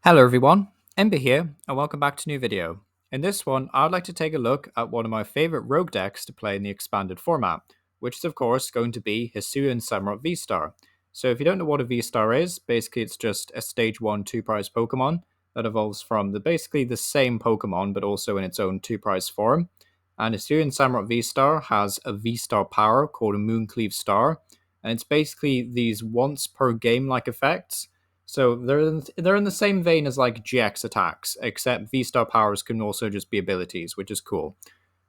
Hello everyone, Ember here, and welcome back to a new video. In this one, I'd like to take a look at one of my favourite rogue decks to play in the expanded format, which is of course going to be Hisuian Samurott Vstar. So if you don't know what a V-Star is, basically it's just a stage 1 2-prize Pokemon that evolves from basically the same Pokemon but also in its own 2-prize form. And Hisuian Samurott Vstar has a V-Star power called a Mooncleave Star, and it's basically these once per game like effects. So they're in the same vein as like GX attacks, except V-Star powers can also just be abilities, which is cool.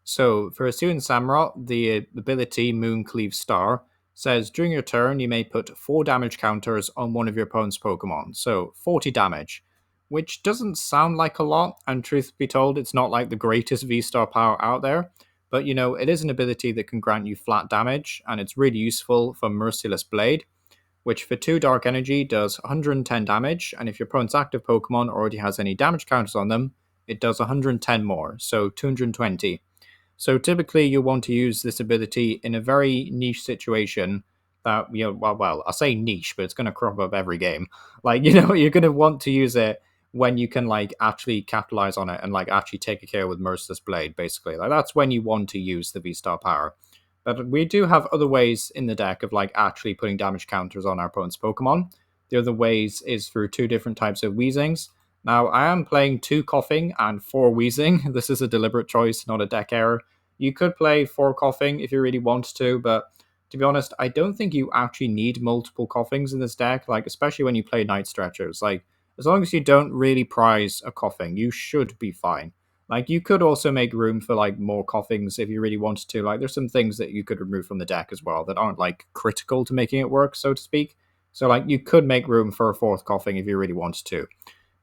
So for Hisuian Samurott, the ability Mooncleave Star says during your turn you may put 4 damage counters on one of your opponent's Pokemon, so 40 damage, which doesn't sound like a lot, and truth be told, it's not like the greatest V-Star power out there, but it is an ability that can grant you flat damage, and it's really useful for Merciless Blade, which for 2 Dark Energy does 110 damage, and if your opponent's active Pokemon already has any damage counters on them, it does 110 more, so 220. So typically you'll want to use this ability in a very niche situation that, well, I say niche, but it's going to crop up every game. You're going to want to use it when you can, actually capitalize on it and, actually take a care with Merciless Blade, basically. That's when you want to use the V-Star power. But we do have other ways in the deck of actually putting damage counters on our opponent's Pokemon. The other ways is through 2 different types of Weezings. Now, I am playing 2 Koffing and 4 Weezing. This is a deliberate choice, not a deck error. You could play 4 Koffing if you really want to, but to be honest, I don't think you actually need multiple Koffings in this deck, especially when you play Night Stretchers. As long as you don't really prize a Koffing, you should be fine. You could also make room for, more Koffings if you really wanted to. There's some things that you could remove from the deck as well that aren't, critical to making it work, so to speak. So, you could make room for a 4th Koffing if you really wanted to.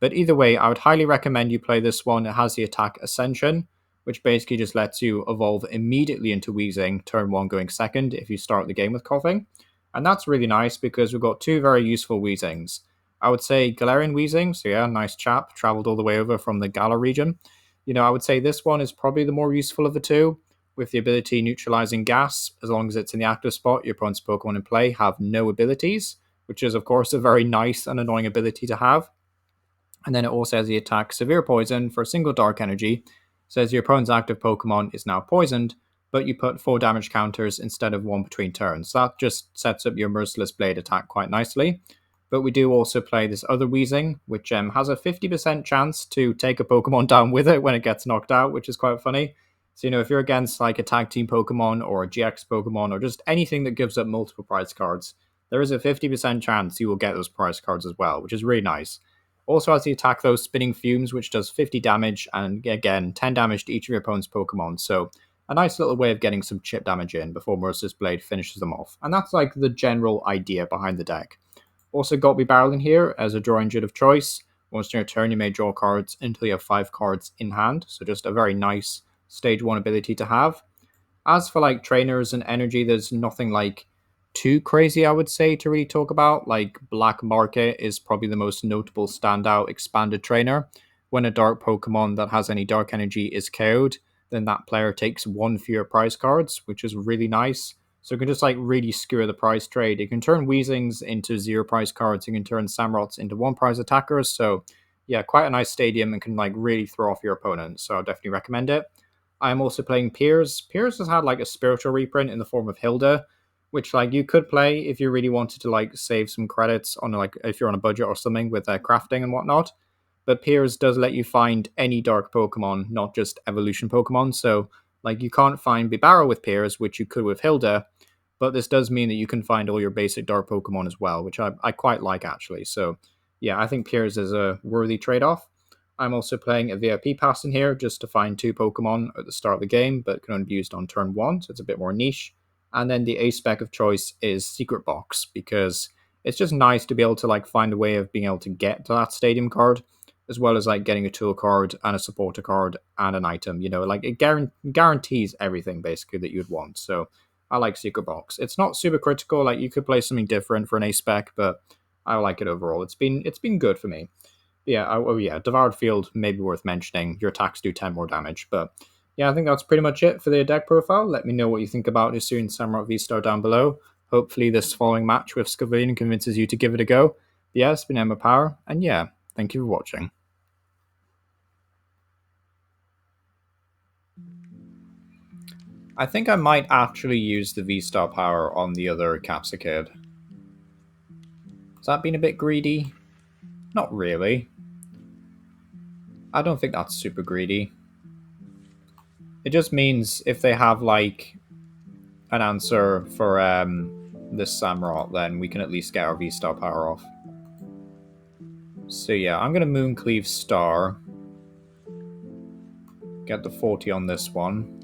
But either way, I would highly recommend you play this one. It has the attack Ascension, which basically just lets you evolve immediately into Weezing, turn 1 going second if you start the game with Koffing. And that's really nice because we've got 2 very useful Weezings. I would say Galarian Weezing, so yeah, nice chap, travelled all the way over from the Galar region. I would say this one is probably the more useful of the 2, with the ability Neutralizing Gas. As long as it's in the active spot, your opponent's Pokemon in play have no abilities, which is, of course, a very nice and annoying ability to have. And then it also has the attack Severe Poison for a single Dark Energy. Says your opponent's active Pokemon is now poisoned, but you put 4 damage counters instead of 1 between turns. So that just sets up your Merciless Blade attack quite nicely. But we do also play this other Weezing, which has a 50% chance to take a Pokemon down with it when it gets knocked out, which is quite funny. So, if you're against a tag team Pokemon or a GX Pokemon or just anything that gives up multiple prize cards, there is a 50% chance you will get those prize cards as well, which is really nice. Also has the attack those Spinning Fumes, which does 50 damage and, again, 10 damage to each of your opponent's Pokemon. So, a nice little way of getting some chip damage in before Merciless Blade finishes them off. And that's the general idea behind the deck. Also got Bibarel in here as a draw engine of choice. Once in your turn, you may draw cards until you have 5 cards in hand. So just a very nice stage 1 ability to have. As for trainers and energy, there's nothing too crazy, I would say, to really talk about. Black Market is probably the most notable standout expanded trainer. When a dark Pokemon that has any dark energy is KO'd, then that player takes 1 fewer prize cards, which is really nice. So it can just really skewer the prize trade. You can turn Weezings into 0 prize cards. You can turn Samurotts into 1 prize attackers. So yeah, quite a nice stadium and can really throw off your opponent. So I'll definitely recommend it. I'm also playing Piers. Piers has had a spiritual reprint in the form of Hilda, which you could play if you really wanted to save some credits on if you're on a budget or something with crafting and whatnot. But Piers does let you find any dark Pokemon, not just evolution Pokemon. So you can't find Bibarel with Piers, which you could with Hilda, but this does mean that you can find all your basic dark Pokemon as well, which I quite like actually. So yeah, I think Piers is a worthy trade-off. I'm also playing a VIP pass in here just to find 2 Pokemon at the start of the game, but can only be used on turn 1, so it's a bit more niche. And then the A-spec of choice is Secret Box, because it's just nice to be able to find a way of being able to get to that stadium card, as well as getting a tool card and a supporter card and an item. It guarantees everything basically that you'd want. So I like Secret Box. It's not super critical. You could play something different for an A-spec, but I like it overall. It's been good for me. Yeah, Devoured Field may be worth mentioning. Your attacks do 10 more damage, but yeah, I think that's pretty much it for the deck profile. Let me know what you think about Hisuian Samurott Vstar down below. Hopefully this following match with Scavalian convinces you to give it a go. But yeah, it's been Emma Power, and yeah, Thank you for watching. I think I might actually use the V-Star power on the other Capsicid. Has that been a bit greedy? Not really. I don't think that's super greedy. It just means if they have, like, an answer for this Samurott, then we can at least get our V-Star power off. So yeah, I'm going to Mooncleave Star. Get the 40 on this one.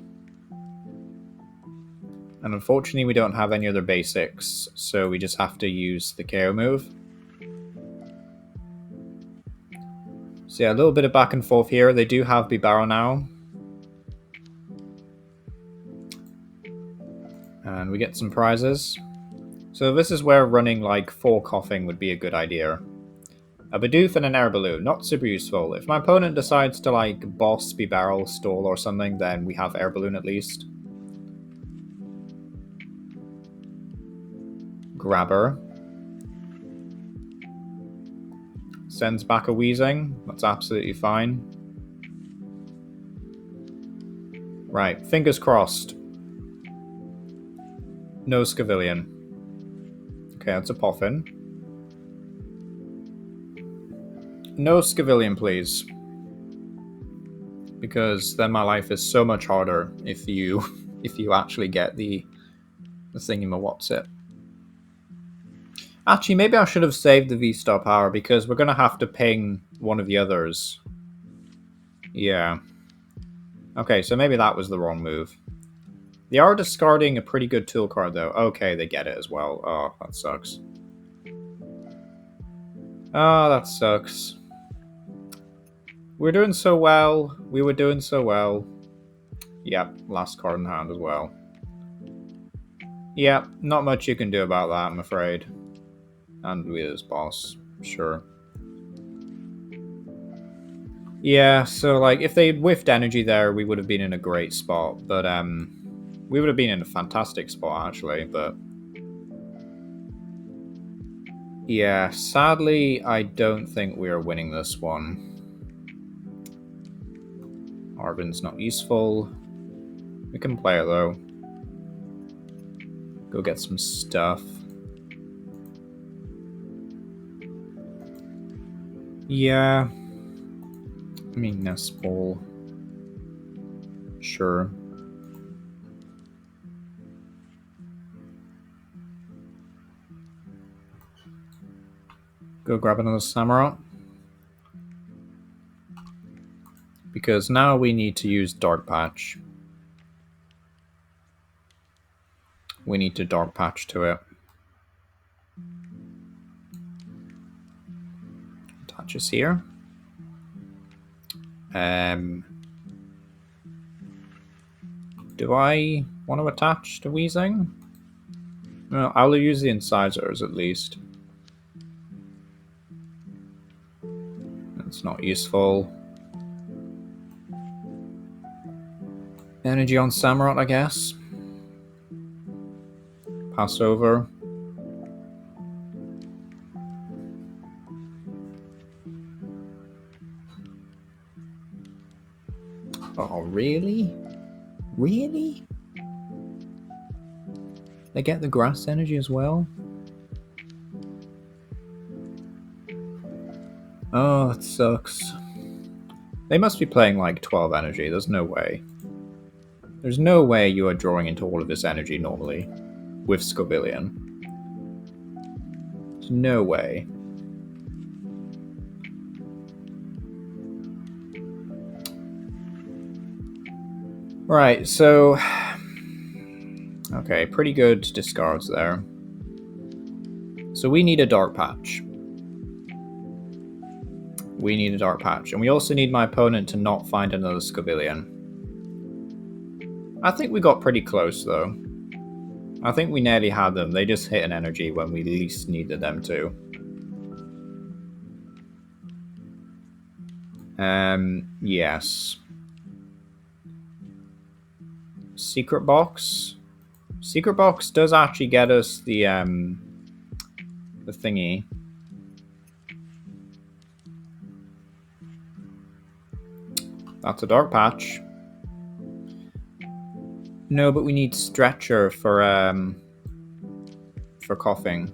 And unfortunately we don't have any other basics, so we just have to use the KO move. So yeah, a little bit of back and forth here. They do have Bibarel now. And we get some prizes. So this is where running like 4 Koffing would be a good idea. A Bidoof and an Air Balloon, not super useful. If my opponent decides to like boss Bibarel, stall or something, then we have Air Balloon at least. Grabber. Sends back a Weezing. That's absolutely fine. Right, fingers crossed. No Scavillion. Okay, that's a Poffin. No Scavillion, please. Because then my life is so much harder if you actually get the thingy-ma-what's-it. Actually, maybe I should have saved the V-Star power because we're going to have to ping one of the others. Yeah. Okay, so maybe that was the wrong move. They are discarding a pretty good tool card, though. Okay, they get it as well. Oh, that sucks. Oh, that sucks. We're doing so well. We were doing so well. Yep, last card in hand as well. Yep, not much you can do about that, I'm afraid. And with his boss, sure. Yeah, so like if they whiffed energy there, we would have been in a great spot. But we would have been in a fantastic spot actually. But yeah, sadly, I don't think we are winning this one. Arven's not useful. We can play it though. Go get some stuff. Yeah. I mean, Nest Ball. Sure. Go grab another Samurott. Because now we need to use Dark Patch. We need to Dark Patch to it. Attaches here. Do I want to attach to Weezing? No, I'll use the incisors at least. That's not useful. Energy on Samurott, I guess. Pass over. Oh, really? Really? They get the grass energy as well? Oh, that sucks. They must be playing like 12 energy, there's no way. There's no way you are drawing into all of this energy normally with Scovillion. There's no way. Right, so... Okay, pretty good discards there. So we need a Dark Patch. We need a Dark Patch. And we also need my opponent to not find another Scovillion. I think we got pretty close, though. I think we nearly had them. They just hit an energy when we least needed them to. Yes. Secret Box. Secret Box does actually get us the thingy. That's a Dark Patch. No, but we need Stretcher for Koffing.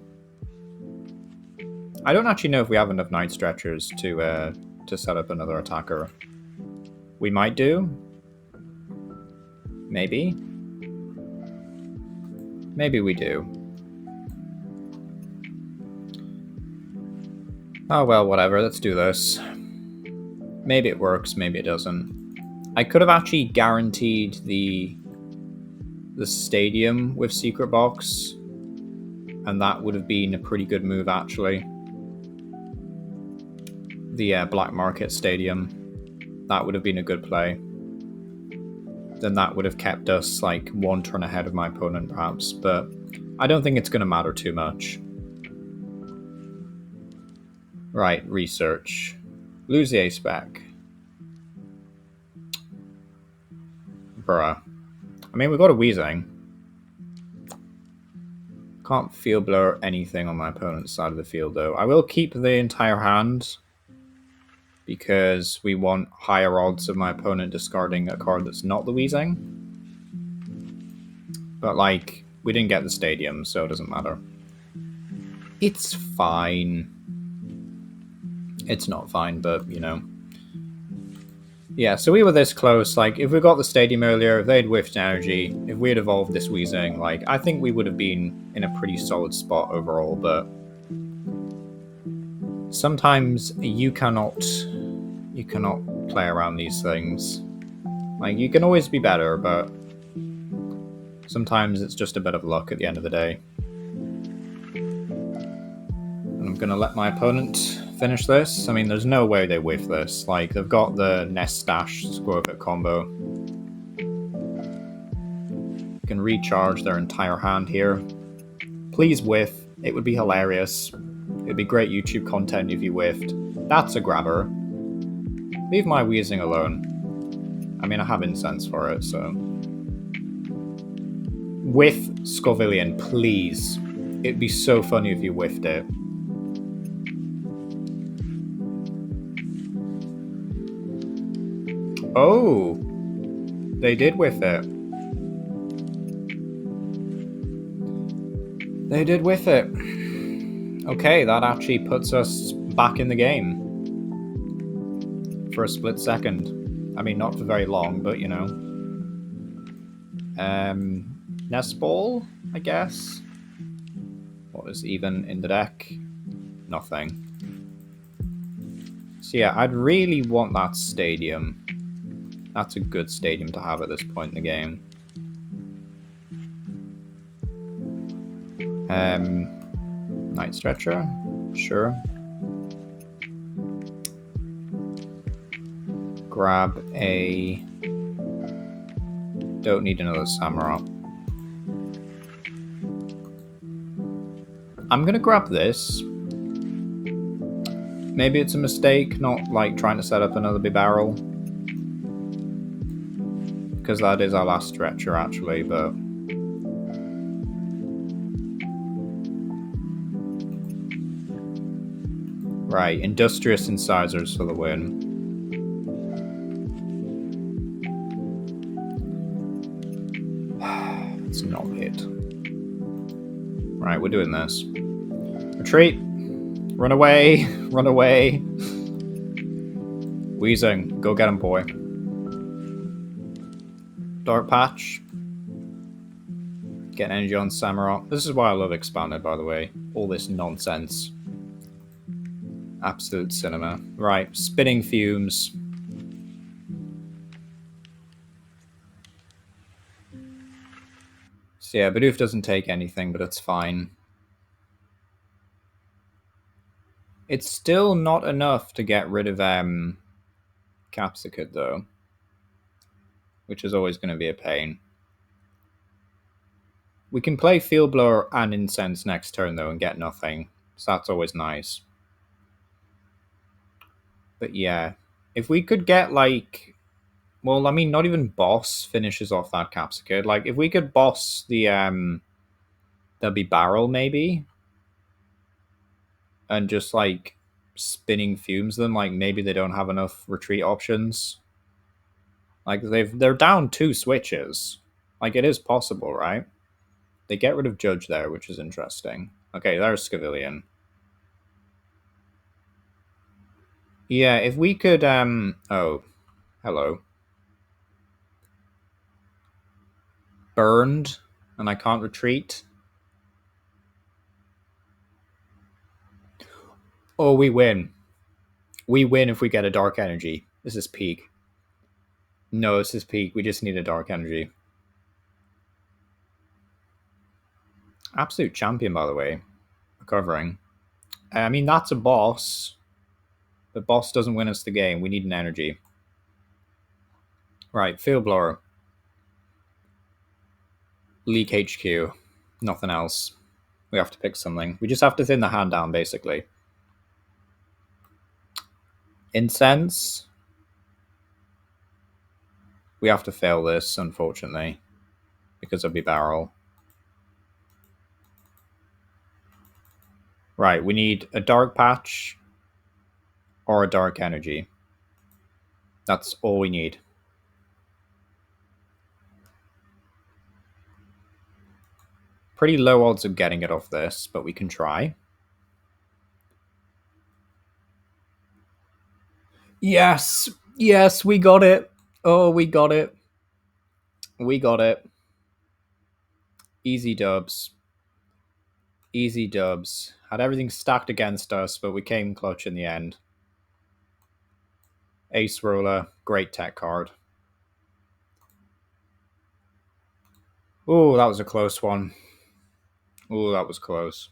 I don't actually know if we have enough Night Stretchers to set up another attacker. We might do. Maybe. Maybe we do. Oh well, whatever, let's do this. Maybe it works, maybe it doesn't. I could have actually guaranteed the stadium with Secret Box, and that would have been a pretty good move actually. The Black Market Stadium, that would have been a good play. Then that would have kept us like one turn ahead of my opponent perhaps, but I don't think it's going to matter too much. Right, research. Lose the ace back. Bruh. I mean, we've got a Weezing. Can't Field Blower anything on my opponent's side of the field, though. I will keep the entire hand, because we want higher odds of my opponent discarding a card that's not the Weezing. But, like, we didn't get the stadium, so it doesn't matter. It's fine. It's not fine, but, you know. Yeah, so we were this close. Like, if we got the stadium earlier, if they'd whiffed energy, if we had evolved this Weezing, like, I think we would have been in a pretty solid spot overall, but sometimes you cannot play around these things. Like, you can always be better, but sometimes it's just a bit of luck at the end of the day. And I'm gonna let my opponent finish this. I mean, there's no way they whiff this. Like, they've got the Nest Stash Squirvet combo. You can recharge their entire hand here. Please whiff. It would be hilarious. It would be great YouTube content if you whiffed. That's a grabber. Leave my Weezing alone. I mean, I have incense for it, so... Whiff Scovillian, please. It'd be so funny if you whiffed it. Oh! They did whiff it. They did whiff it. Okay, that actually puts us back in the game. For a split second. I mean, not for very long, but you know. Nest Ball, I guess? What is even in the deck? Nothing. So yeah, I'd really want that stadium. That's a good stadium to have at this point in the game. Night Stretcher? Sure. Grab a... Don't need another Samurott. I'm gonna grab this. Maybe it's a mistake not like trying to set up another Bibarel, because that is our last stretcher actually, but right, Industrious Incisors for the win. It's not hit. Right, we're doing this. Retreat! Run away! Run away! Weezing, go get him, boy. Dark Patch. Get energy on Samurott. This is why I love Expanded, by the way. All this nonsense. Absolute cinema. Right, Spinning Fumes. So yeah, Bidoof doesn't take anything, but it's fine. It's still not enough to get rid of Capsicum, though. Which is always going to be a pain. We can play Field Blower and Incense next turn, though, and get nothing. So that's always nice. But yeah, if we could get, like... Well, I mean, not even Boss finishes off that Capsicum. Like, if we could boss the Bibarel, maybe? And just, like, spinning fumes them, like, maybe they don't have enough retreat options. Like, they're down 2 switches. Like, it is possible, right? They get rid of Judge there, which is interesting. Okay, there's Scavilion. Yeah, if we could, oh, hello. Burned, and I can't retreat. Oh, we win. We win if we get a Dark Energy. This is peak. No, this is peak. We just need a Dark Energy. Absolute champion, by the way. Recovering. I mean, that's a boss. The boss doesn't win us the game. We need an energy. Right, Field Blower. Leak HQ. Nothing else. We have to pick something. We just have to thin the hand down, basically. Incense. We have to fail this, unfortunately, because of Bibarel. Right, we need a Dark Patch or a Dark Energy. That's all we need. Pretty low odds of getting it off this, but we can try. Yes! Yes, we got it! Oh, we got it. We got it. Easy dubs. Easy dubs. Had everything stacked against us, but we came clutch in the end. Acerola, great tech card. Oh, that was a close one. Oh, that was close.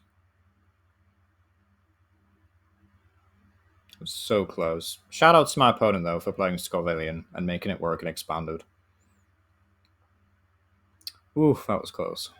It was so close. Shout out to my opponent, though, for playing Scavilion and making it work and expanded. Oof, that was close.